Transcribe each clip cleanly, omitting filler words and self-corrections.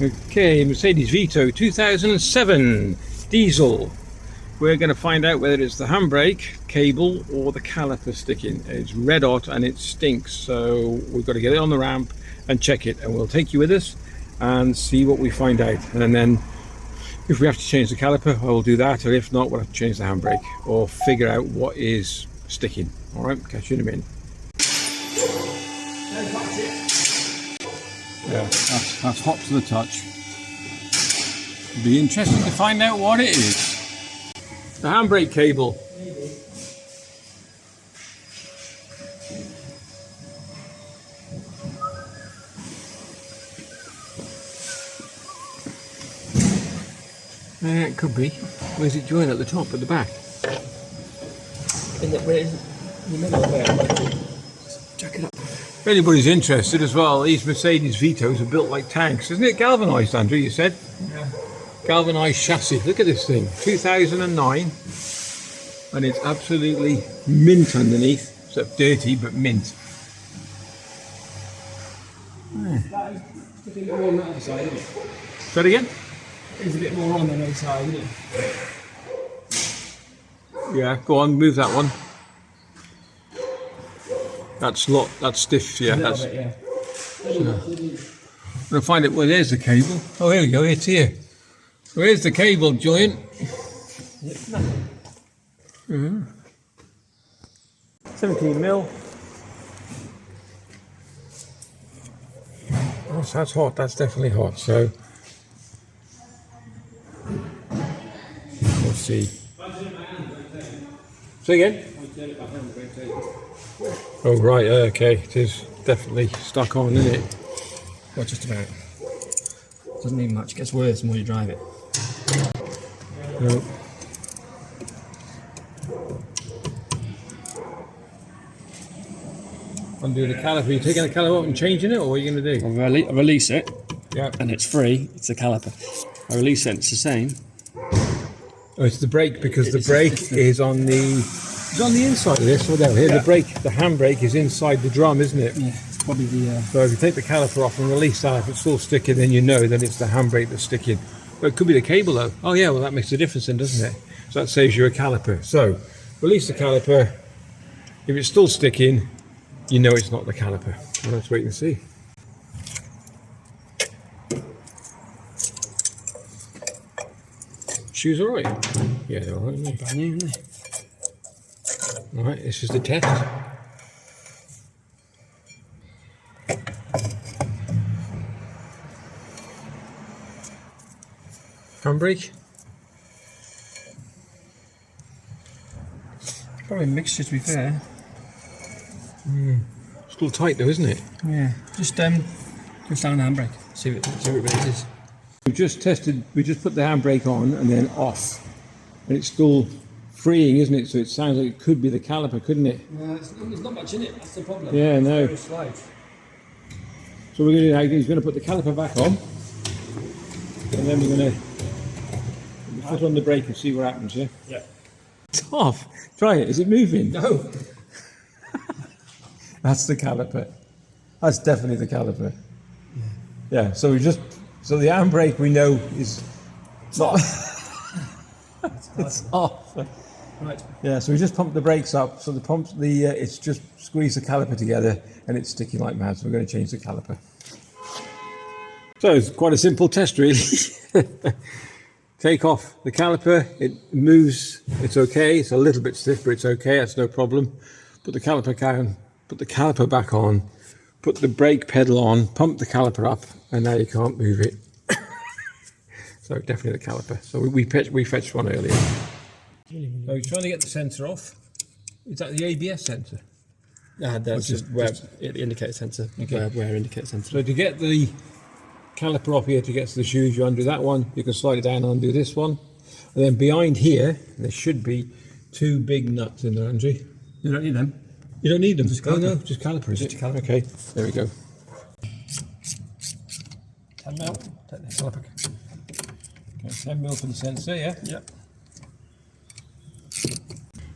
Okay, Mercedes Vito 2007 diesel. We're going to find out whether it's the handbrake cable or the caliper sticking. It's red hot and it stinks, so we've got to get it on the ramp and check it, and we'll take you with us and see what we find out. And then if we have to change the caliper, I will do that, or if not, we'll have to change the handbrake or figure out what is sticking. All right, catch you in a minute. Yeah, that's hot to the touch. It'll be interesting to find out what it is. The handbrake cable. It could be. Where's it joined at the top, at the back? In the middle there. Jack it up. If anybody's interested as well, these Mercedes Vitos are built like tanks. Isn't it galvanised, Andrew, you said? Yeah. Galvanised chassis. Look at this thing. 2009. And it's absolutely mint underneath. Except dirty, but mint. It's a bit more on the other side, isn't it? Say that again? There's a bit more on the other side, isn't it? Yeah, go on, move that one. That's stiff, yeah. That's. Bit, yeah. I'm gonna find it. Well, there's the cable. Oh, here we go. It's here. Where's the cable joint? Mm-hmm. 17 mil. Oh, so that's hot. That's definitely hot. So we'll see. Say again. Oh right, okay. It is definitely stuck on, isn't it? Well, just about. Doesn't need much. It gets worse the more you drive it. No. Undo the caliper. Are you taking the caliper out and changing it, or what are you going to do? I release it, Yeah. and it's free. It's the caliper. I release it, and it's the same. Oh, it's the brake, because the brake is on the. It's on the inside of this, or down here. Yeah. The brake, the handbrake is inside the drum, isn't it? Yeah, it's probably the. So if you take the caliper off and release that, if it's still sticking, then you know that it's the handbrake that's sticking. But it could be the cable though. Oh yeah, well that makes a difference then, doesn't it? So that saves you a caliper. So release the caliper. If it's still sticking, you know it's not the caliper. Well, let's wait and see. Shoes all right? Yeah, they're all right. Aren't Brand new, isn't it? they? All right, this is the test. Handbrake. Probably a mixture, to be fair. Still tight though, isn't it? Yeah. Just down the handbrake. See what it releases. We just tested, we just put the handbrake on and then off. And it's still freeing, isn't it? So it sounds like it could be the caliper, couldn't it? No, there's not much in it. That's the problem. Yeah, no. Very slight. So we're going to do now, he's going to put the caliper back on. And then we're going to put the foot on the brake and see what happens, yeah? Yeah. It's off. Try it. Is it moving? No. That's the caliper. That's definitely the caliper. Yeah, so so the handbrake we know is not. It's off. Right. Yeah, so we just pumped the brakes up. So it's just squeezed the caliper together and it's sticking like mad. So we're going to change the caliper. So it's quite a simple test, really. Take off the caliper. It moves. It's okay. It's a little bit stiff, but it's okay. That's no problem. Put the caliper down. Put the caliper back on. Put the brake pedal on. Pump the caliper up, and now you can't move it. So definitely the caliper. So we fetched one earlier. So he's trying to get the sensor off. Is that the ABS sensor? That's just the indicator sensor. Okay. Where indicator sensor. So to get the caliper off here to get to the shoes, you undo that one. You can slide it down and undo this one. And then behind here, there should be two big nuts in there, Andrew. You don't need them. You don't need them. Just Oh caliper. no, just caliper, is it? Just caliper. Okay, there we go. 10 mil. Take the caliper. Okay, 10 mil for the sensor, yeah? Yep.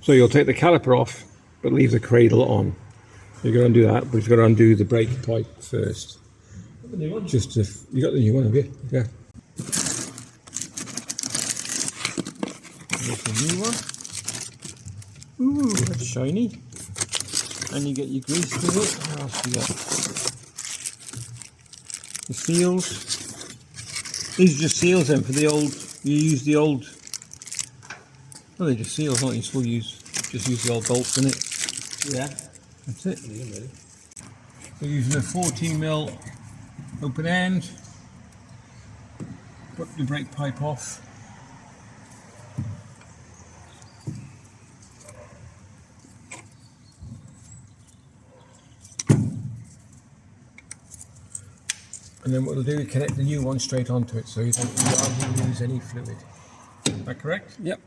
So you'll take the caliper off, but leave the cradle on. You're going to undo that, but you've got to undo the brake pipe first. The new one. Just if you got the new one, have you? Yeah. There's the new one. Ooh, that's shiny. And you get your grease with it. What else you got? The seals. These are just seals then for the old. You use the old. Well, they're just seals, aren't you? Still just use the old bolts in it. Yeah. That's it. We're using a 14mm open end. Put the brake pipe off. And then what we'll do is connect the new one straight onto it, so you don't lose any fluid. Is that correct? Yep.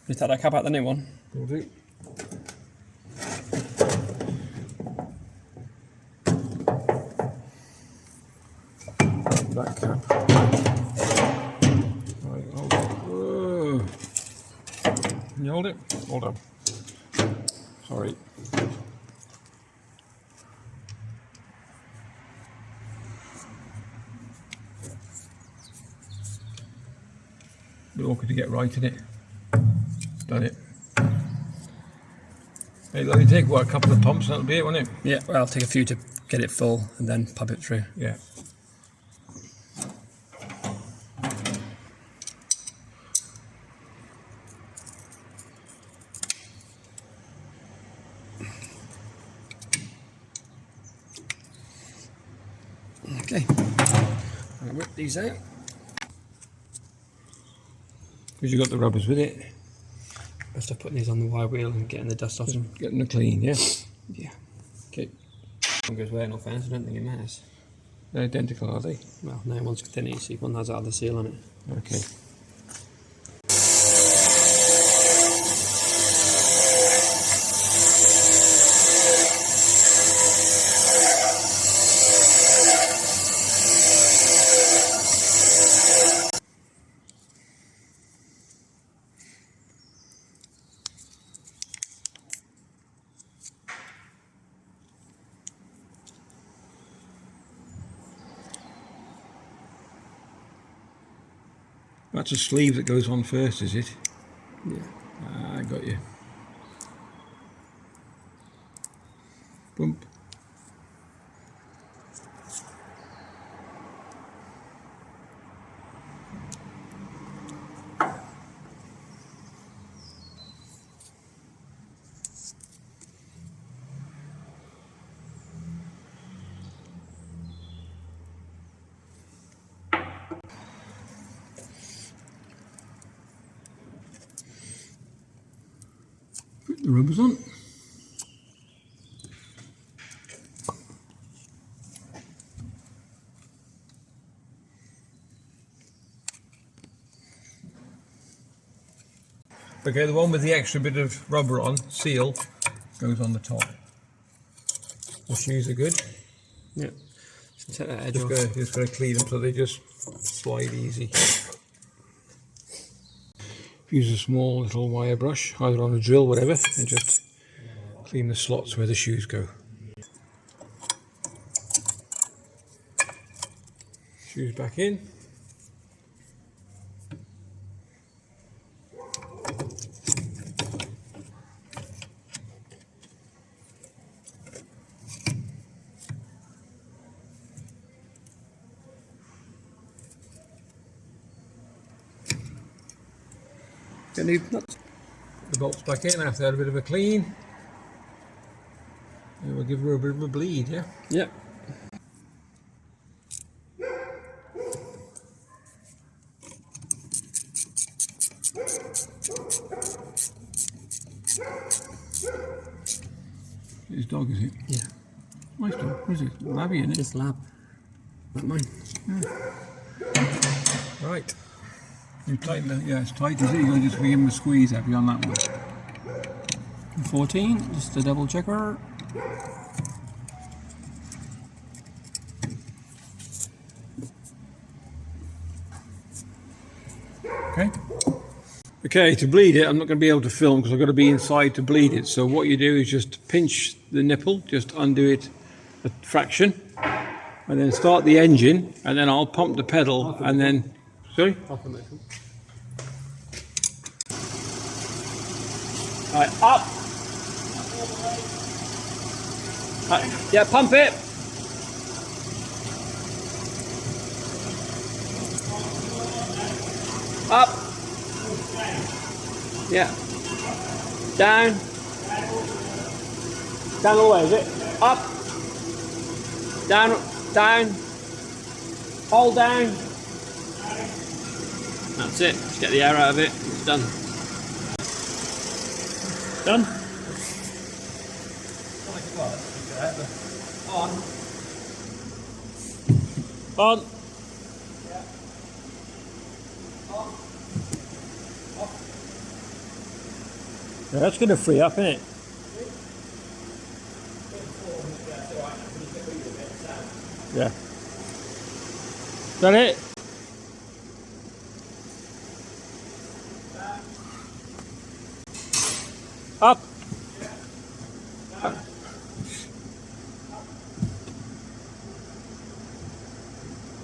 Just take that cap out the new one. Will do. That cap. Right, hold it. Whoa. Can you hold it? Hold on. Sorry. Bit awkward to get right in it. Done it. It'll only take what, a couple of pumps, that'll be it, won't it? Yeah, well, I'll take a few to get it full and then pump it through. Yeah. Okay. I'll whip these out. Because you've got the rubbers with it. Best of putting these on the wire wheel and getting the dust off them. Getting them clean, yeah? Yeah. Okay. One goes where, no offence, I don't think it matters. They're identical, are they? Well, no, one's got an easy, one has out the seal on it. Okay. That's a sleeve that goes on first, is it? Yeah. Ah, I got you. Bump. Put the rubbers on. Okay, the one with the extra bit of rubber on, seal, goes on the top. The shoes are good. Yeah. So take that edge off. Just going to clean them so they just slide easy. Use a small little wire brush, either on a drill, whatever, and just clean the slots where the shoes go. Shoes back in. Get new nuts. The bolts back in after that, a bit of a clean. And we'll give her a bit of a bleed, yeah? Yeah. His dog, is it? Yeah. Nice dog. What is it? Labby, isn't it? It's lab. Not mine. Yeah. Right. You tighten the, yeah, it's tight, is it? You're going to just give him a squeeze, have you, on that one? 14, just a double checker. Okay. Okay, to bleed it, I'm not going to be able to film because I've got to be inside to bleed it. So what you do is just pinch the nipple, just undo it a fraction, and then start the engine, and then I'll pump the pedal, and then, sorry? Right, up. Yeah, pump it. Up. Yeah. Down. Down all the way, is it? Up. Down. Down. Hold down. That's it. Just get the air out of it. It's done. Done? On. Yeah, that's going to free up, isn't it? Yeah. Is that it? Up.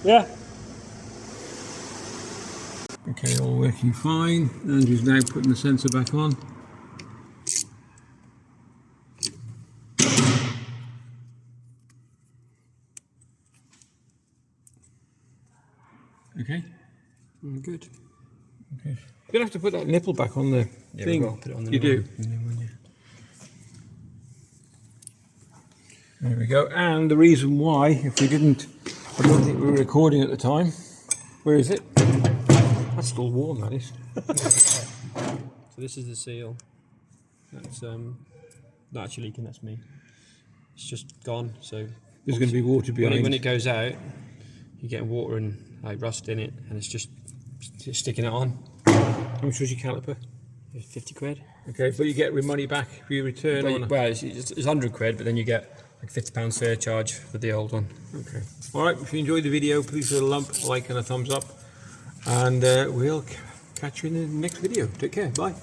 Yeah. Okay, all working fine. Andrew's now putting the sensor back on. Okay. Good. Okay. You're gonna have to put that nipple back on the thing. We will. Put it on the you new do. one. The new one, yeah. There we go. And the reason why, if we didn't, I don't think we were recording at the time. Where is it? That's still warm, that is. So this is the seal. That's not actually leaking. That's me. It's just gone. So There's going to be water behind. when it goes out, you get water and like rust in it, and it's just sticking it on. How much was your caliper? 50 quid. Okay, but you get your money back if you return on. Well, it's 100 quid, but then you get like £50 surcharge for the old one. Okay. All right. If you enjoyed the video, please hit a like and a thumbs up, and we'll catch you in the next video. Take care. Bye.